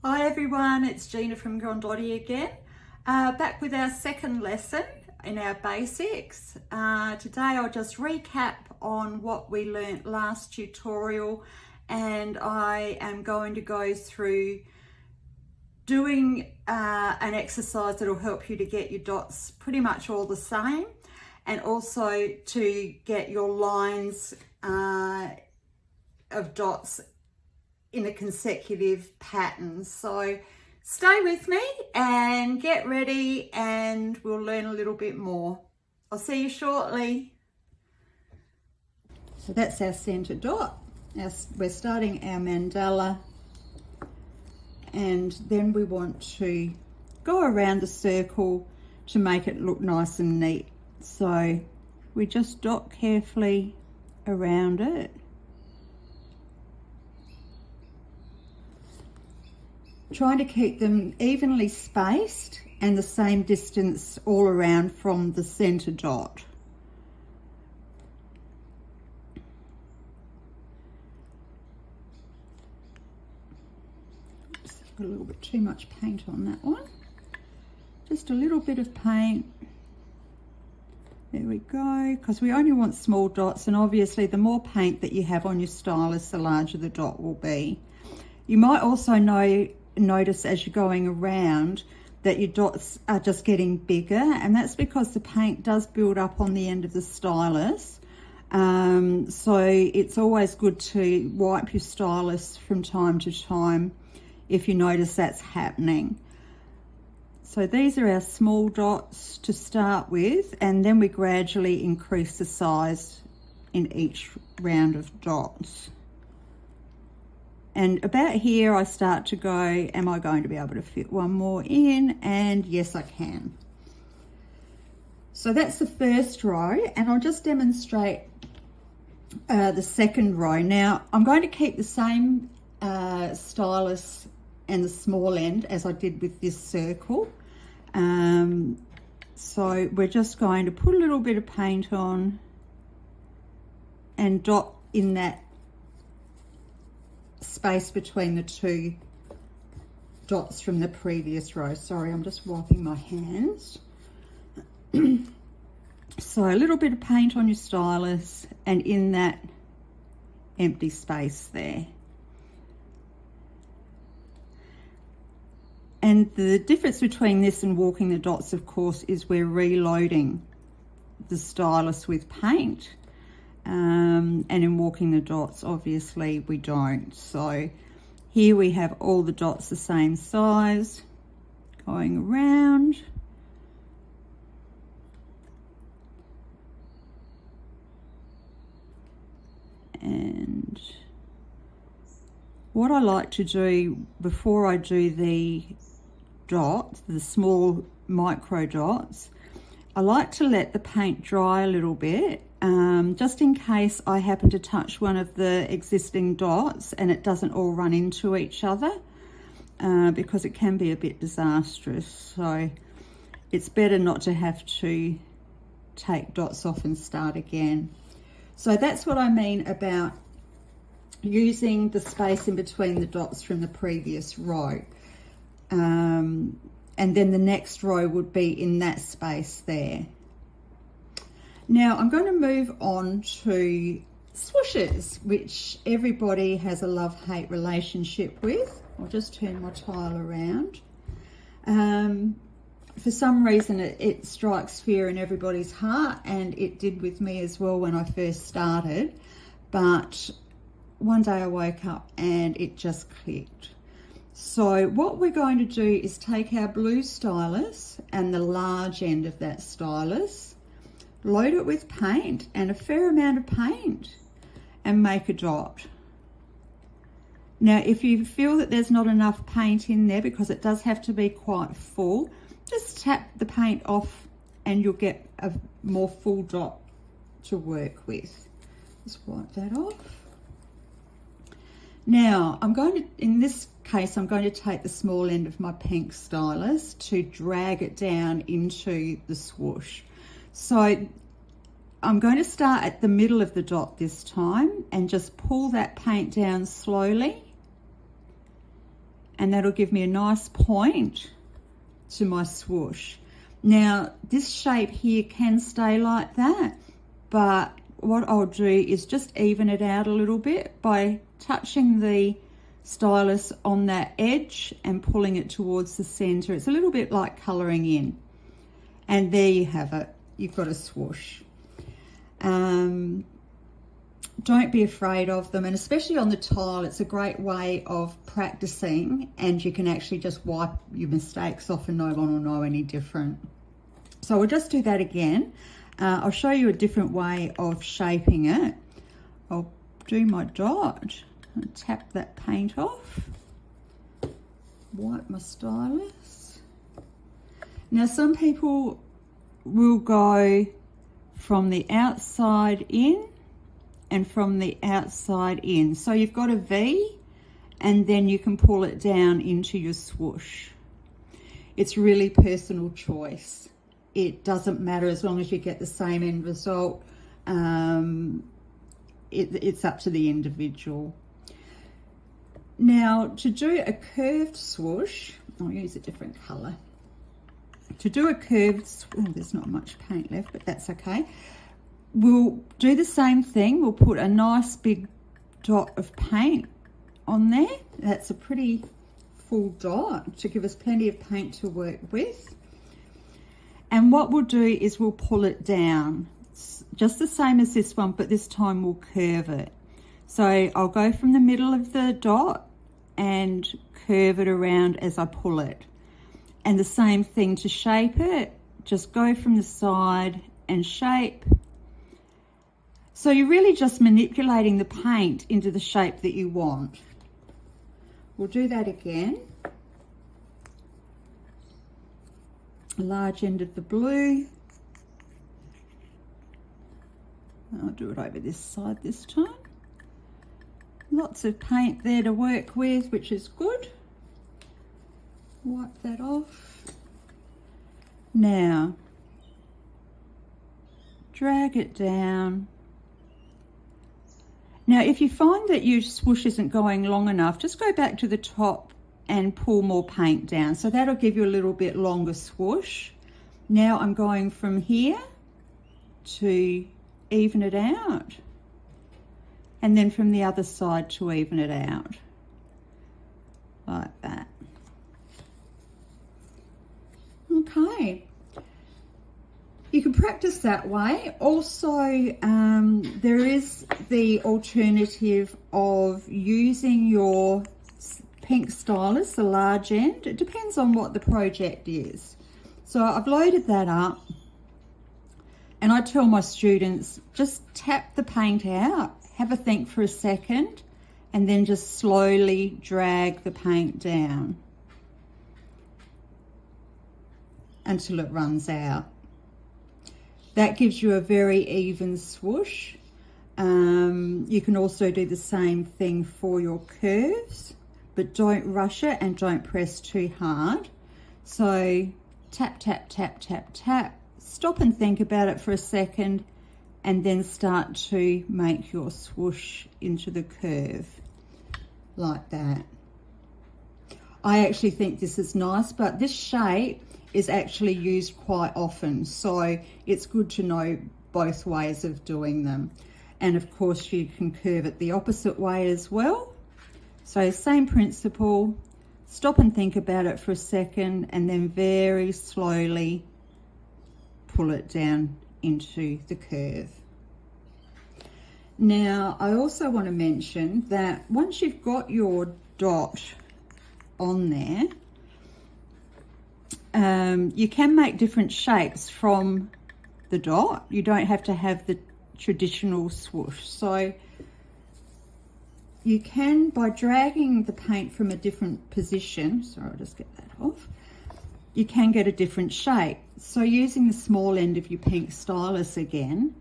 Hi everyone, it's Gina from Grondotti again. Back with our second lesson in our basics. Today I'll just recap on what we learnt last tutorial, and I am going to go through doing an exercise that will help you to get your dots pretty much all the same, and also to get your lines of dots in a consecutive pattern. So stay with me and get ready and we'll learn a little bit more. I'll see you shortly. So that's our center dot. We're starting our mandala, and then we want to go around the circle to make it look nice and neat. So we just dot carefully around it. Trying to keep them evenly spaced and the same distance all around from the center dot. Oops, I've got a little bit too much paint on that one. Just a little bit of paint. There we go, because we only want small dots, and obviously the more paint that you have on your stylus, the larger the dot will be. You might also notice as you're going around that your dots are just getting bigger, and that's because the paint does build up on the end of the stylus. So it's always good to wipe your stylus from time to time if you notice that's happening. So these are our small dots to start with, and then we gradually increase the size in each round of dots. And about here I start to go, am I going to be able to fit one more in? And yes, I can. So that's the first row, and I'll just demonstrate the second row. Now I'm going to keep the same stylus and the small end as I did with this circle. So we're just going to put a little bit of paint on and dot in that space between the two dots from the previous row. Sorry, I'm just wiping my hands. So a little bit of paint on your stylus and in that empty space there. And the difference between this and walking the dots, of course, is we're reloading the stylus with paint. And in walking the dots, obviously we don't. So here we have all the dots the same size going around. And what I like to do before I do the dots, the small micro dots, I like to let the paint dry a little bit, just in case I happen to touch one of the existing dots and it doesn't all run into each other, because it can be a bit disastrous. So it's better not to have to take dots off and start again. So that's what I mean about using the space in between the dots from the previous row. And then the next row would be in that space there. Now I'm going to move on to swooshes, which everybody has a love-hate relationship with. I'll just turn my tile around. For some reason it strikes fear in everybody's heart, and it did with me as well when I first started. But one day I woke up and it just clicked. So what we're going to do is take our blue stylus and the large end of that stylus, load it with paint, and a fair amount of paint, and make a dot. Now if you feel that there's not enough paint in there, because it does have to be quite full, just tap the paint off and you'll get a more full dot to work with. Just wipe that off. Now I'm going to, in this case, I'm going to take the small end of my pink stylus to drag it down into the swoosh. So I'm going to start at the middle of the dot this time and just pull that paint down slowly and that'll give me a nice point to my swoosh. Now this shape here can stay like that, but what I'll do is just even it out a little bit by touching the stylus on that edge and pulling it towards the center. It's a little bit like coloring in, and there you have it. You've got a swoosh. Don't be afraid of them, and especially on the tile, it's a great way of practicing, and you can actually just wipe your mistakes off and no one will know any different. So we'll just do that again. I'll show you a different way of shaping it. I'll do my dot and tap that paint off, wipe my stylus. Now some people will go from the outside in and from the outside in. So you've got a V and then you can pull it down into your swoosh. It's really personal choice. It doesn't matter as long as you get the same end result. It's up to the individual. Now to do a curved swoosh, I'll use a different color. To do a curved, there's not much paint left, but that's okay. We'll do the same thing. We'll put a nice big dot of paint on there. That's a pretty full dot to give us plenty of paint to work with. And what we'll do is we'll pull it down, just the same as this one, but this time we'll curve it. So I'll go from the middle of the dot and curve it around as I pull it. And the same thing to shape it, just go from the side and shape. So you're really just manipulating the paint into the shape that you want. We'll do that again. A large end of the blue. I'll do it over this side this time. Lots of paint there to work with, which is good. Wipe that off. Now, drag it down. Now, if you find that your swoosh isn't going long enough, just go back to the top and pull more paint down. So that'll give you a little bit longer swoosh. Now I'm going from here to even it out, and then from the other side to even it out, like that. Okay. You can practice that way. Also, there is the alternative of using your pink stylus, the large end. It depends on what the project is. So I've loaded that up, and I tell my students, just tap the paint out, have a think for a second, and then just slowly drag the paint down until it runs out. That gives you a very even swoosh. You can also do the same thing for your curves, but don't rush it and don't press too hard. So tap, tap, tap, tap, tap. Stop and think about it for a second, and then start to make your swoosh into the curve, like that. I actually think this is nice, but this shape is actually used quite often, so it's good to know both ways of doing them. And of course you can curve it the opposite way as well. So same principle, stop and think about it for a second, and then very slowly pull it down into the curve. Now I also want to mention that once you've got your dot on there, you can make different shapes from the dot. You don't have to have the traditional swoosh. So you can, by dragging the paint from a different position, sorry, I'll just get that off, you can get a different shape. So using the small end of your pink stylus again,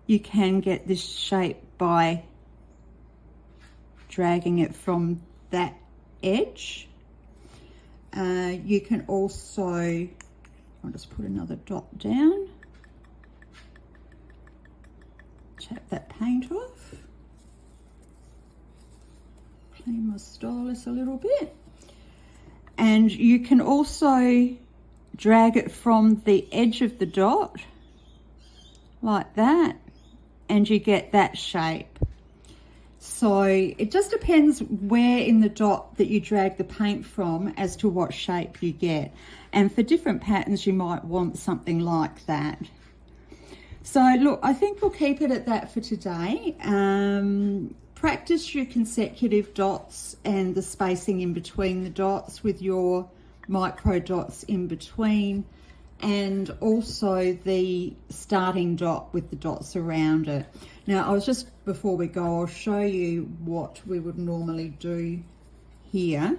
you can get this shape by dragging it from that edge. You can also, I'll just put another dot down, tap that paint off, clean my stylus a little bit. And you can also drag it from the edge of the dot like that, and you get that shape. So it just depends where in the dot that you drag the paint from as to what shape you get. And for different patterns, you might want something like that. So look, I think we'll keep it at that for today. Practice your consecutive dots and the spacing in between the dots with your micro dots in between, and also the starting dot with the dots around it. Now, I was just, before we go, I'll show you what we would normally do here.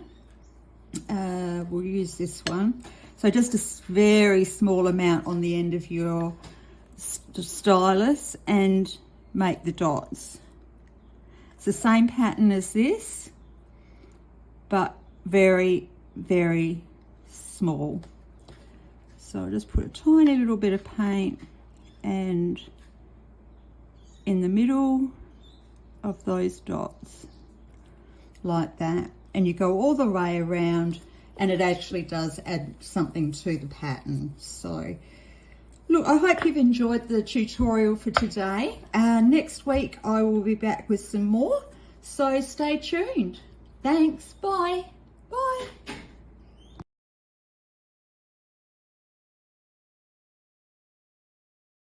We'll use this one. So just a very small amount on the end of your stylus and make the dots. It's the same pattern as this, but very, very small. So I'll just put a tiny little bit of paint and in the middle of those dots like that, and you go all the way around, and it actually does add something to the pattern. So look, I hope you've enjoyed the tutorial for today. Next week I will be back with some more, so stay tuned. Thanks, bye. Bye.